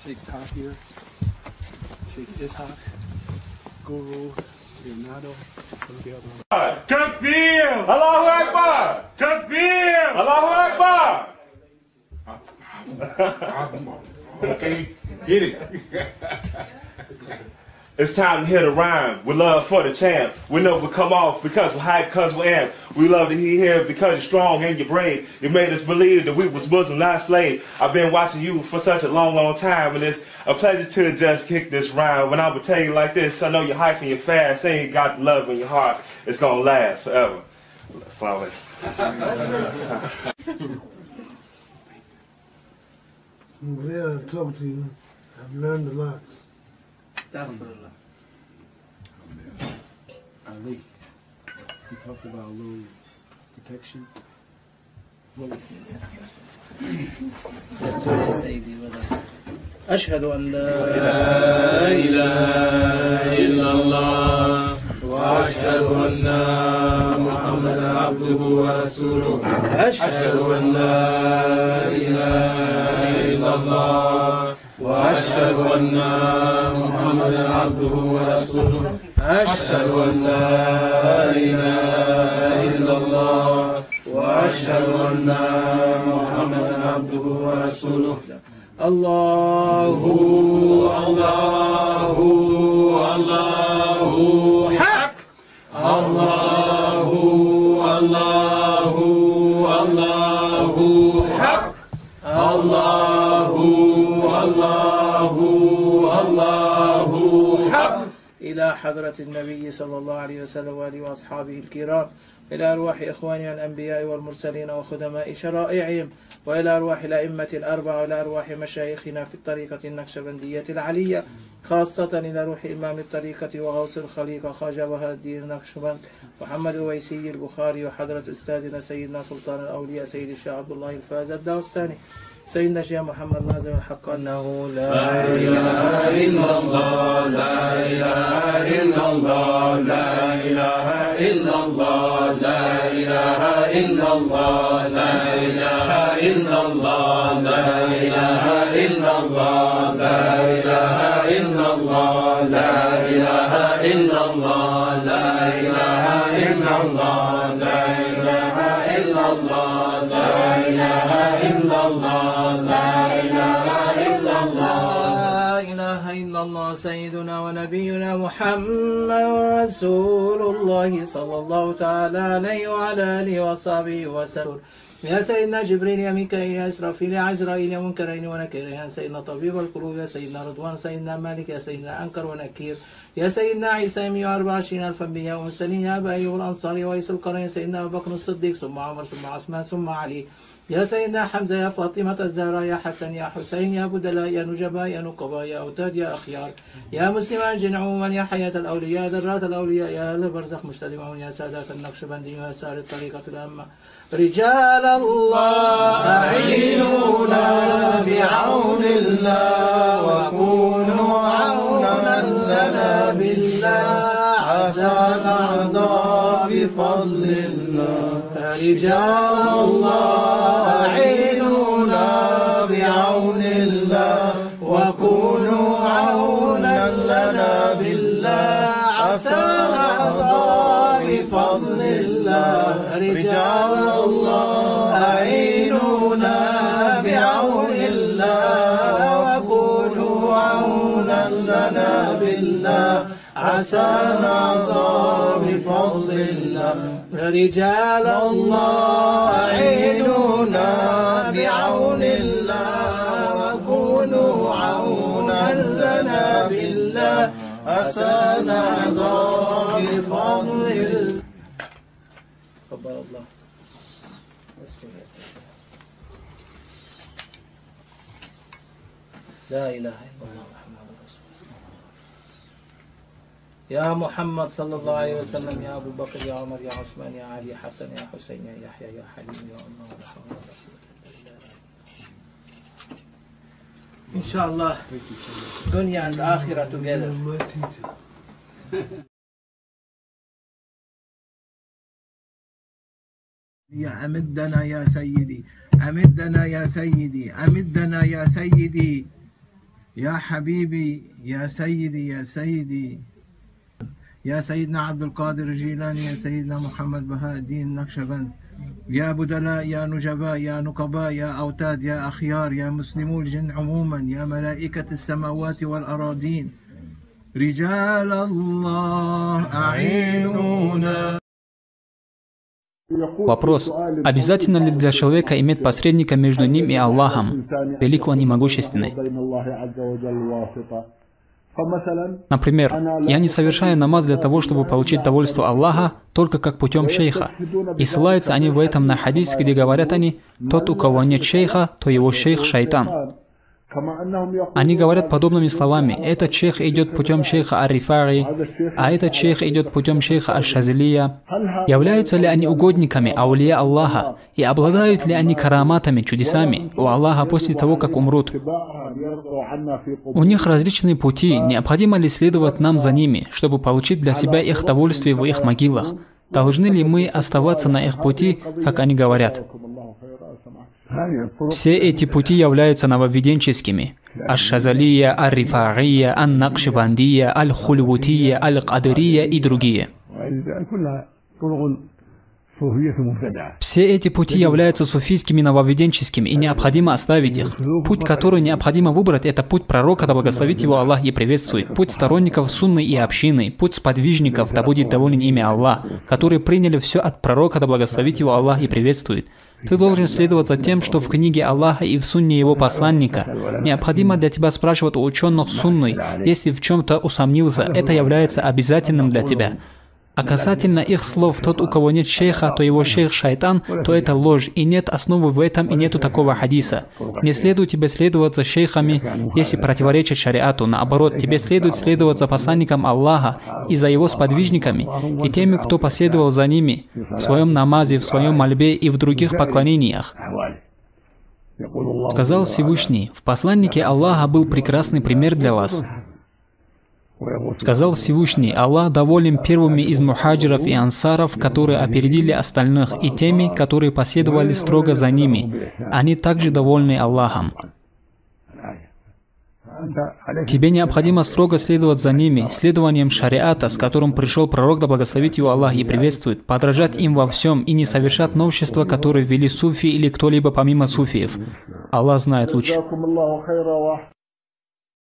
Sheikh Tahir, Sheikh Ishaq, Guru, Leonardo, and some of the other ones. Takbir! Allahu Akbar! Takbir! Allahu Akbar! Okay, get it. It's time to hit a rhyme with love for the champ. We know we come off because we're high, because we're amp. We love to hear here because you're strong and you're brave. You made us believe that we was Muslim, not slave. I've been watching you for such a long, long time, and it's a pleasure to just kick this rhyme. When I would tell you like this, I know you're hype and you're fast, saying you got love in your heart. It's gonna last forever. Assalamu alaikum. I'm glad to talk to you. I've learned a lot. Astaghfirullah. Ali, he talked about a little protection. What was أشهد أن لا إله إلا الله وأشهد أن محمدا عبده ورسوله أشهد أن لا إله إلا الله وأشهد أن محمدا عبده ورسوله أشهد أن لا إله إلا الله وأشهد أن محمدا عبده ورسوله الله الله الله حق الله الله الله حق الله الله الله حق إلى حضرة النبي صلى الله عليه وسلم وآله وأصحابه الكرام، إلى أرواح إخواننا الأنبياء والمرسلين وخدماء شرائعهم، وإلى أرواح الأئمة الأربعة، وإلى أرواح مشايخنا في الطريقة النقشبندية العلية، خاصة إلى روح إمام الطريقة وغوث الخليقة خواجة بهاء الدين النقشبند محمد الويسي البخاري، وحضرة أستاذنا سيدنا سلطان الأولياء سيد الشيخ عبد الله الفاز الداوستاني، سيدنا الشيخ محمد ناظم الحق أنه لا إله إلا الله لا إله إلا الله لا إله إلا الله لا إله إلا الله لا إله إلا الله لا إله إلا الله لا إله إلا الله لا إله إلا الله لا إله إلا الله لا إله إلا الله لا إله إلا الله لا إله إلا الله لا إله إلا الله سيدنا ونبينا محمد رسول الله صلى الله تعالى عليه وعلى آله وصحبه وسلم. يا سيدنا جبريل يا ميكائيل يا إسرافيل يا عزرائيل يا منكرين ونكير، يا سيدنا طبيب القلوب، يا سيدنا رضوان، سيدنا مالك، يا سيدنا أنكر ونكير، يا سيدنا عيسى 124,000 أنبياء ومرسلين، يا أبا أيوب الأنصاري وإيس القرنين، سيدنا أبو بكر الصديق ثم عمر ثم عثمان ثم علي، يا سيدنا حمزة، يا فاطمة الزهراء، يا حسن، يا حسين، يا بدلاء، يا نجباء، يا نقباء، يا أوتاد، يا أخيار، يا مسلم الجن عموما، يا حياة الأولياء، يا ذرات الأولياء، يا أهل البرزخ مجتمعون، يا سادات النقشبندي، يا سائر الطريقة الأمة، رجال الله أعينونا بعون الله وكونوا عونا لنا بالله عسى نعظى بفضل الله. رجال الله أعينونا بعون الله وكونوا عونا لنا بالله عسى نعظى بفضل الله. رجال الله أعينونا بعون الله وكونوا عونا لنا بالله عسى نعظى بفضل الله. رجال الله أعينونا بعون الله وكونوا عونا لنا بالله عسى نعظى بفضل الله. تقبل الله. لا إله إلا الله محمد رسول الله. يا محمد صلى الله عليه وسلم، يا أبو بكر، يا عمر، يا عثمان، يا علي، يا حسن، يا حسين، يا يحيى، يا حليم، يا الله لا حول ولا قوة إلا بالله. إن شاء الله dunya and akhirah together. يا أمدنا يا سيدي، أمدنا يا سيدي، أمدنا يا سيدي يا حبيبي يا سيدي يا سيدي يا سيدنا عبد القادر الجيلاني يا سيدنا محمد بهاء الدين النقشبند يا بدلاء يا نجباء يا نقباء يا أوتاد يا أخيار يا مسلمو الجن عموما يا ملائكة السماوات والأراضين رجال الله أعينونا. Вопрос. Обязательно ли для человека иметь посредника между ним и Аллахом, великий Он и могущественный? Например, я не совершаю намаз для того, чтобы получить довольство Аллаха, только как путем шейха. И ссылаются они в этом на хадис, где говорят они: тот, у кого нет шейха, то его шейх шайтан. Они говорят подобными словами: этот шейх идет путем шейха Ар-Рифаи, а этот шейх идет путем шейха Аш-Шазилия. Являются ли они угодниками аулия Аллаха и обладают ли они караматами, чудесами у Аллаха после того, как умрут? У них различные пути, необходимо ли следовать нам за ними, чтобы получить для себя их довольствие в их могилах? Должны ли мы оставаться на их пути, как они говорят? Все эти пути являются нововведенческими. Аш-Шазалия, Ар-Рифаия, Ан-Накшбандия, Аль-Хульвутия, Аль-Кадырия и другие. Все эти пути являются суфийскими нововведенческими, и необходимо оставить их. Путь, который необходимо выбрать, это путь пророка, да благословит его Аллах и приветствует, путь сторонников сунны и общины, путь сподвижников, да будет доволен ими Аллах, которые приняли все от пророка, да благословит его Аллах и приветствует. Ты должен следовать за тем, что в книге Аллаха и в сунне его посланника. Необходимо для тебя спрашивать у ученых сунны, если в чем-то усомнился, это является обязательным для тебя. А касательно их слов, тот, у кого нет шейха, то его шейх шайтан, то это ложь, и нет основы в этом, и нету такого хадиса. Не следует тебе следовать за шейхами, если противоречит шариату. Наоборот, тебе следует следовать за посланником Аллаха и за его сподвижниками, и теми, кто последовал за ними в своем намазе, в своем мольбе и в других поклонениях. Сказал Всевышний: в посланнике Аллаха был прекрасный пример для вас. Сказал Всевышний: Аллах доволен первыми из мухаджиров и ансаров, которые опередили остальных, и теми, которые последовали строго за ними. Они также довольны Аллахом. Тебе необходимо строго следовать за ними, следованием шариата, с которым пришел пророк, да благословит его Аллах и приветствует, подражать им во всем и не совершать новшества, которые ввели суфии или кто-либо помимо суфиев. Аллах знает лучше.